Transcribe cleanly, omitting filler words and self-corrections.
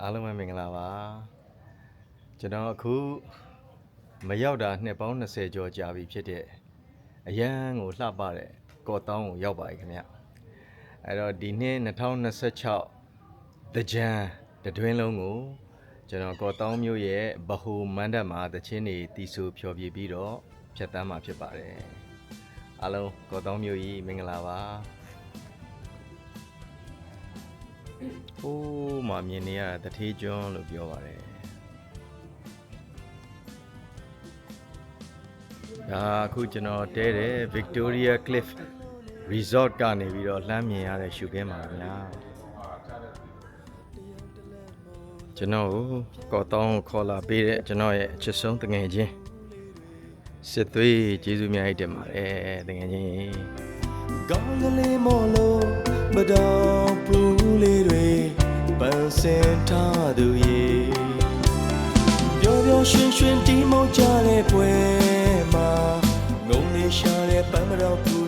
အားလုံးပဲမင်္ဂလာပါကျွန်တော်အခုမရောက်တာနှစ်ပေါင်း20ကျော်ကြာပြီဖြစ်တဲ့အရန်ကိုလှပတဲ့ကော့တောင်းကိုရောက်ပါပြီခင်ဗျအဲ့တော့ဒီနှစ်2026တကြံတွင်လုံးကိုကျွန်တော်ကော့တောင်းမြို့ရဲ့ဗဟိုမန္တမှာတချင်းတွေတီးဆူဖျော်ဖြေပြီးတော့ဖြတ်တန်းမှာဖြစ်ပါတယ်အားလုံးကော့တောင်းမြို့ကြီးမင်္ဂလာပါဟိုးမှာမြင်နေရတာတထေးကျွန်းလို့ပြောပါတယ်ဒါအခုကျွန်တော်တဲတယ် Victoria Cliff Resort ကနေပြီးတော့လှမ်းမြင်ရတဲ့ရှုခင်းပါဗျာကျွန်တော်ကော့တောင်းကိုခေါ်လာပေးတဲ့ကျွန်တော်ရဲ့အချစ်ဆုံးတငယ်ချင်းစစ်သွေးကျေးဇူးများတင်ပါတယ်တငယ်ချင်းကောင်းကလေးမို့လို့မတော်ဘူးလေးတွေပန်းစင်ထားသူရေပျော်ပျော်ရွှင်ရွှင်တီးမောကြတဲ့ပွဲမှာငုံနေရှာတဲ့ပန်းမတော်ဘူး